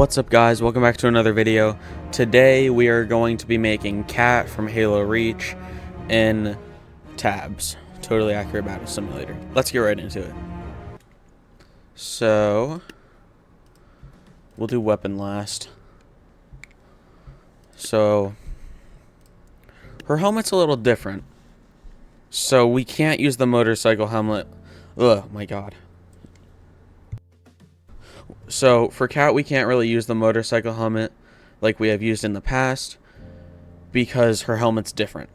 What's up, guys? Welcome back to another video. Today we are going to be making Cat from Halo Reach in tabs. Totally accurate battle simulator. Let's get right into it. So we'll do weapon last. So her helmet's a little different. So we can't use the motorcycle helmet. Oh my god. So for Cat, we can't really use the motorcycle helmet like we have used in the past because her helmet's different.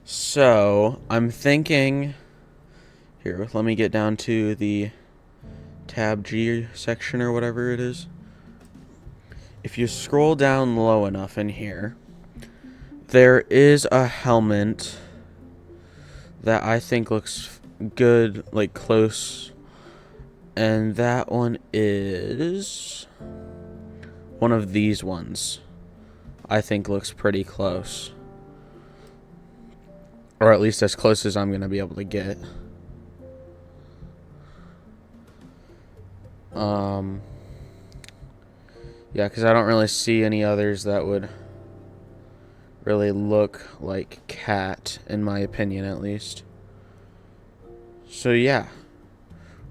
So I'm thinking, here, let me get down to the tab G section or whatever it is. If you scroll down low enough in here, there is a helmet that I think looks good, like close. And that one is one of these ones. I think looks pretty close. Or at least as close as I'm going to be able to get. Yeah, because I don't really see any others that would really look like Cat, in my opinion at least. So yeah.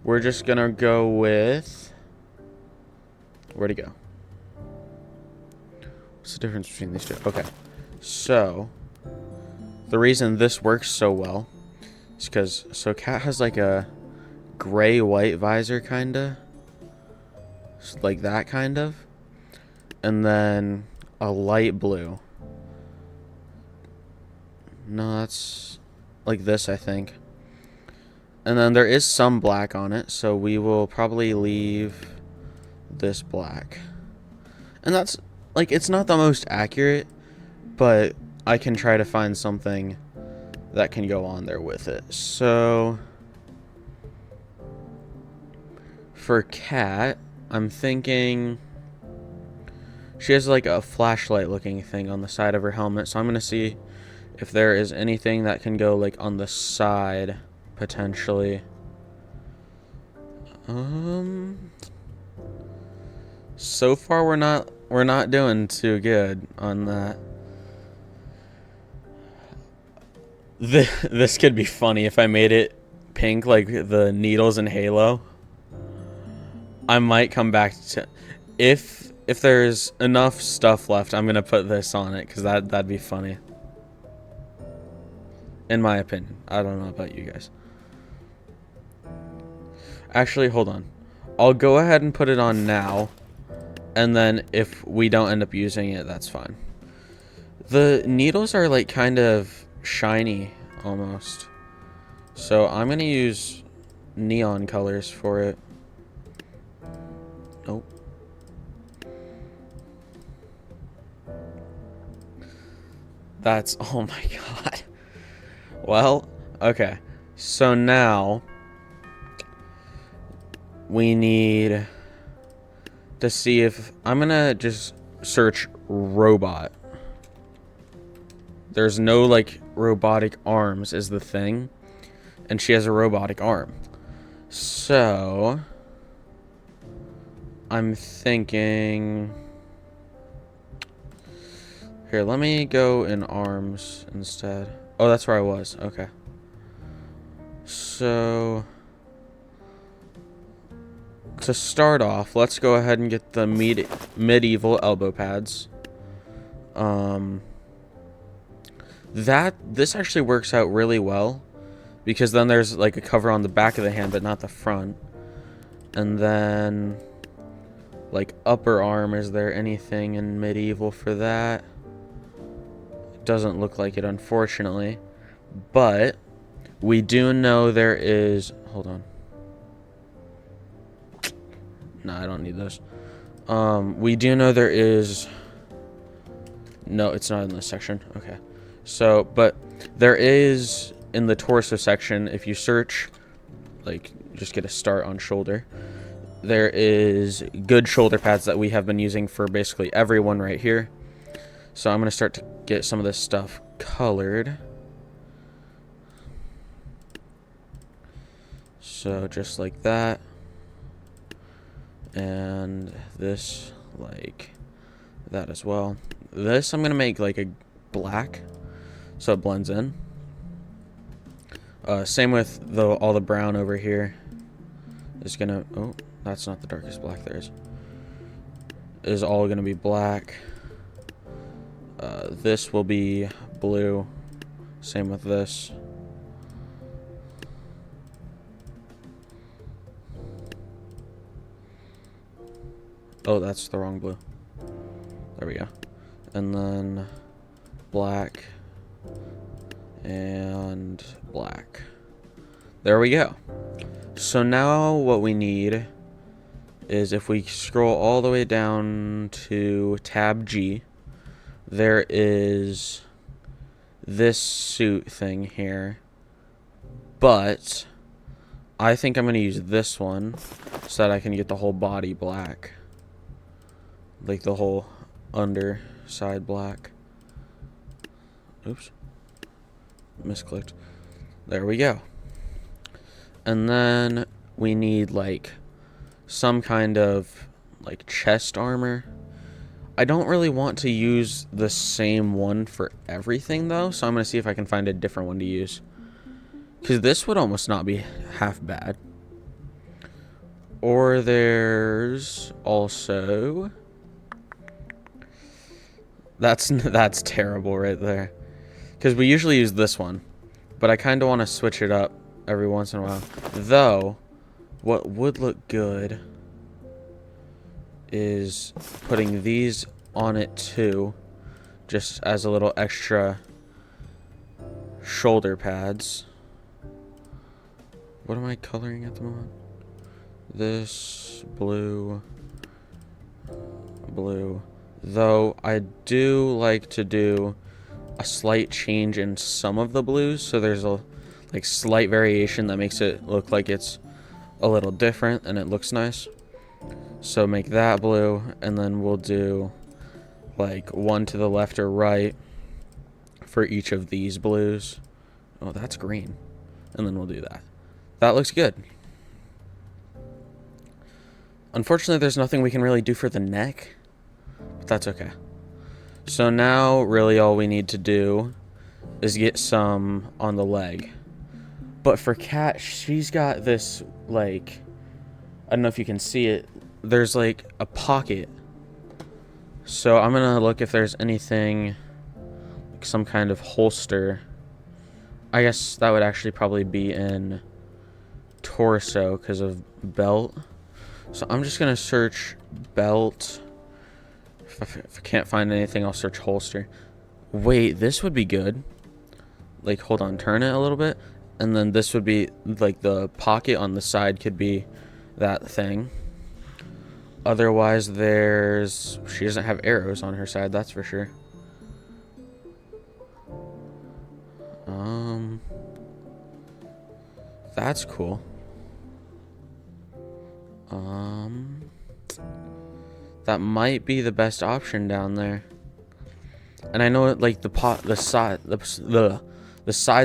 We're just gonna go with... Where'd it go? What's the difference between these two? Okay. So, the reason this works so well is because... So, Cat has like a gray-white visor, kinda. Like that, kind of. And then a light blue. No, that's like this, I think. And then there is some black on it, so we will probably leave this black. And that's, like, it's not the most accurate, but I can try to find something that can go on there with it. So, for Cat, I'm thinking she has, like, a flashlight looking thing on the side of her helmet, so I'm going to see if there is anything that can go, like, on the side potentially. So far we're not doing too good on that. This could be funny if I made it pink like the needles in Halo. I might come back to if there's enough stuff left, I'm gonna put this on it because that'd be funny. In my opinion. I don't know about you guys. Actually, hold on. I'll go ahead and put it on now. And then if we don't end up using it, that's fine. The needles are like kind of shiny almost. So I'm going to use neon colors for it. Nope. That's, oh my god. Well, okay. So now we need to see if... I'm gonna just search robot. There's no, like, robotic arms is the thing. And she has a robotic arm. So I'm thinking... Here, let me go in arms instead. Oh, that's where I was. Okay. So to start off, let's go ahead and get the medieval elbow pads. This actually works out really well because then there's like a cover on the back of the hand but not the front. And then like upper arm, is there anything in medieval for that? It doesn't look like it, unfortunately, but we do know there is... Hold on. No, I don't need those. We do know there is... No, it's not in this section. Okay. So, but there is in the torso section, if you search, like, just get a start on shoulder, there is good shoulder pads that we have been using for basically everyone right here. So I'm going to start to get some of this stuff colored. So just like that. And this like that as well. This I'm gonna make like a black so it blends in. Same with all the brown over here is gonna, oh, that's not the darkest black there is all gonna be black. This will be blue. Same with this. Oh, that's the wrong blue. There we go. And then black and black. There we go. So now what we need is, if we scroll all the way down to tab G, there is this suit thing here, but I think I'm going to use this one so that I can get the whole body black, like the whole underside black. Oops, misclicked. There we go. And then we need like some kind of like chest armor. I don't really want to use the same one for everything though, so I'm going to see if I can find a different one to use. Because this would almost not be half bad. Or there's also... That's terrible right there. Because we usually use this one. But I kind of want to switch it up every once in a while. Though, what would look good is putting these on it too, just as a little extra shoulder pads. What am I coloring at the moment? This blue, blue. Though I do like to do a slight change in some of the blues, so there's a like slight variation that makes it look like it's a little different and it looks nice. So make that blue, and then we'll do like one to the left or right for each of these blues. Oh, that's green. And then we'll do that. That looks good. Unfortunately, there's nothing we can really do for the neck, but that's okay. So now really all we need to do is get some on the leg. But for Kat, she's got this, like, I don't know if you can see it, there's like a pocket. So I'm gonna look if there's anything, like some kind of holster. I guess that would actually probably be in torso because of belt. So I'm just gonna search belt. If I can't find anything, I'll search holster. Wait, this would be good. Like, hold on, turn it a little bit. And then this would be, like, the pocket on the side could be that thing. Otherwise, she doesn't have arrows on her side, that's for sure. That's cool. That might be the best option down there. And I know, like, the side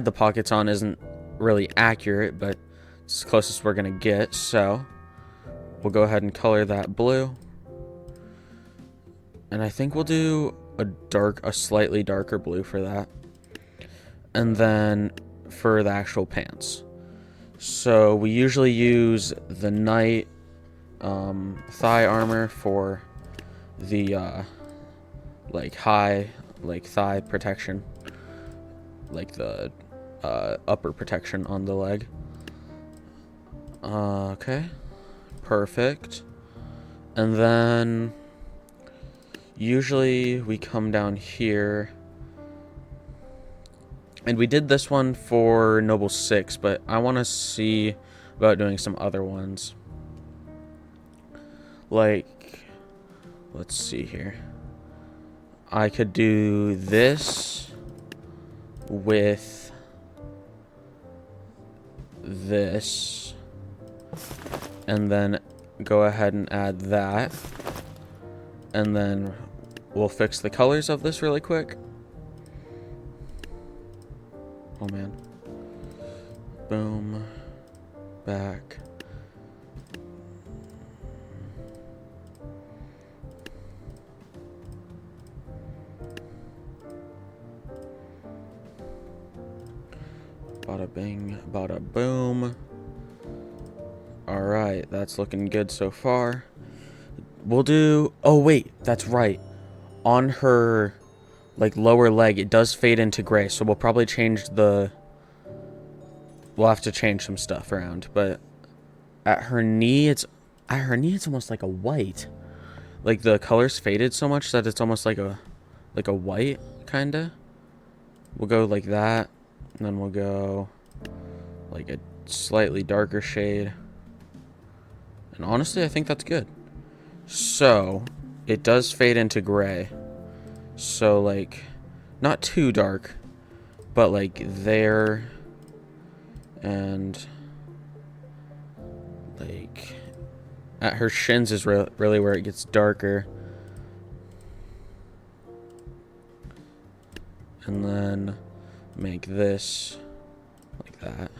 the pocket's on isn't really accurate, but it's the closest we're gonna get, so we'll go ahead and color that blue. And I think we'll do a slightly darker blue for that. And then for the actual pants. So we usually use the Knight thigh armor for the like high thigh protection, like the upper protection on the leg. Okay, perfect. And then usually we come down here, and we did this one for Noble 6, but I want to see about doing some other ones. Like, let's see here. I could do this with this, and then go ahead and add that, and then we'll fix the colors of this really quick. Oh man. Boom. Back. Bada bing, bada boom. Alright, that's looking good so far. We'll do... Oh, wait, that's right. On her, like, lower leg, it does fade into gray, so we'll probably change the... We'll have to change some stuff around, but at her knee, it's almost like a white. Like, the color's faded so much that it's almost like a white, kinda. We'll go like that, and then we'll go like a slightly darker shade. And honestly, I think that's good. So, it does fade into gray. So, like, not too dark, but like there, and like at her shins is really where it gets darker. And then make this like that.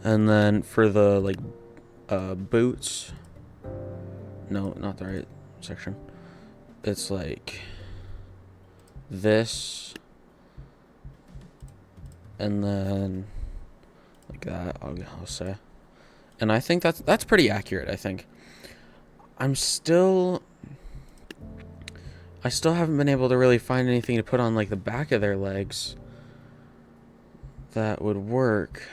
And then for the like boots, no, not the right section. It's like this, and then like that. I'll say, and I think that's pretty accurate. I think I still haven't been able to really find anything to put on like the back of their legs that would work.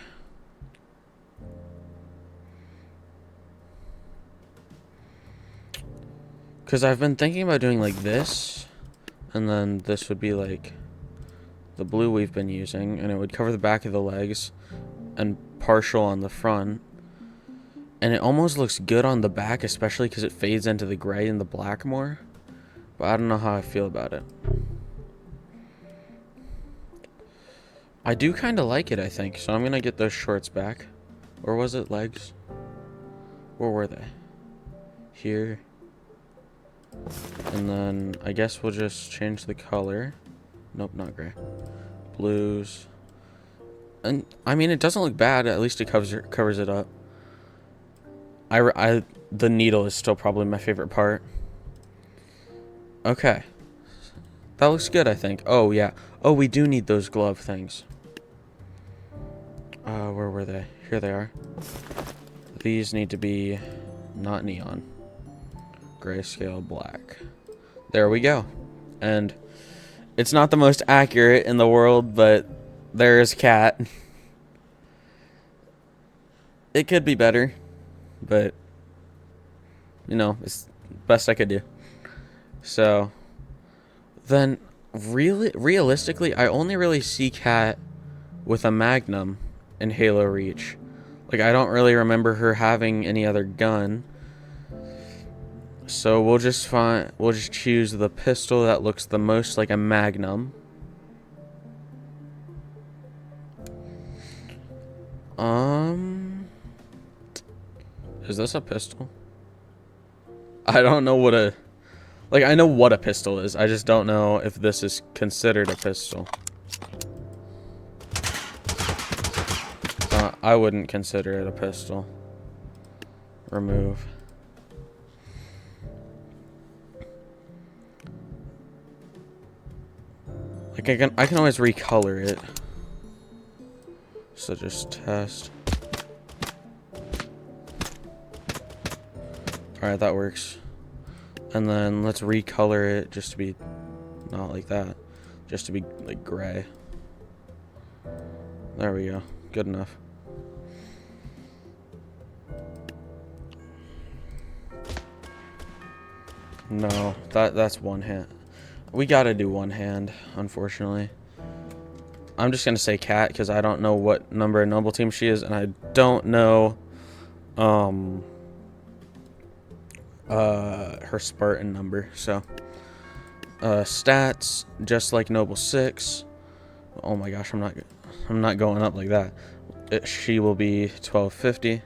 Because I've been thinking about doing like this, and then this would be like the blue we've been using, and it would cover the back of the legs and partial on the front. And it almost looks good on the back, especially because it fades into the gray and the black more. But I don't know how I feel about it. I do kind of like it, I think. So I'm going to get those shorts back. Or was it legs? Where were they? Here. And then I guess we'll just change the color. Nope, not gray. Blues. And I mean, it doesn't look bad. At least it covers it up. The needle is still probably my favorite part. Okay. That looks good, I think. Oh, yeah. Oh, we do need those glove things. Where were they? Here they are. These need to be not neon. Grayscale black. There we go. And it's not the most accurate in the world, but there is Cat. It could be better, but you know, it's the best I could do. So then realistically, I only really see Cat with a Magnum in Halo Reach. Like, I don't really remember her having any other gun. So we'll just choose the pistol that looks the most like a Magnum. Is this a pistol? I don't know what a... Like, I know what a pistol is. I just don't know if this is considered a pistol. I wouldn't consider it a pistol. Remove. Like, I can always recolor it. So just test. Alright, that works. And then let's recolor it just to be not like that. Just to be like gray. There we go. Good enough. No, that's one hand. We gotta do one hand, unfortunately. I'm just gonna say Cat because I don't know what number of Noble Team she is, and I don't know her Spartan number. So stats, just like Noble 6. Oh my gosh, I'm not going up like that. She will be 1250.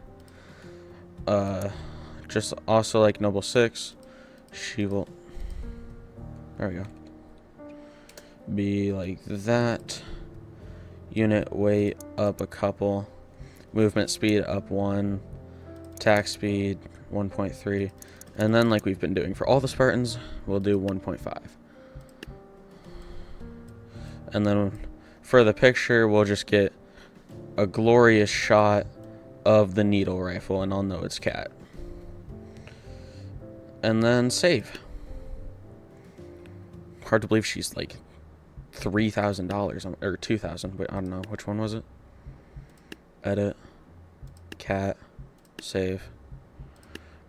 Just also like Noble 6. She will, there we go, be like that. Unit weight up a couple. Movement speed up 1. Attack speed 1.3. And then, like we've been doing for all the Spartans, we'll do 1.5. And then for the picture, we'll just get a glorious shot of the needle rifle, and I'll know it's Cat. And then save. Hard to believe she's like $3,000 or $2,000, but I don't know which one was it. Edit, Cat, save.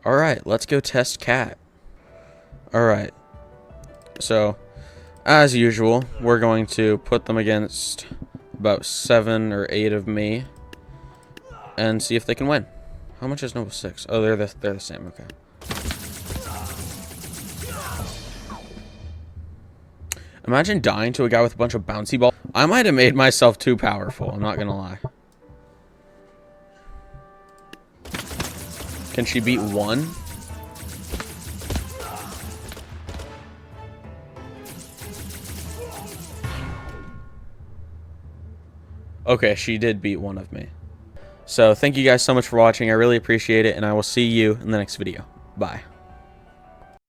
All right, let's go test Cat. All right. So, as usual, we're going to put them against about 7 or 8 of me and see if they can win. How much is Noble 6? Oh, they're the same. Okay. Imagine dying to a guy with a bunch of bouncy balls. I might have made myself too powerful, I'm not gonna lie. Can she beat 1? Okay, she did beat 1 of me. So, thank you guys so much for watching. I really appreciate it, and I will see you in the next video. Bye.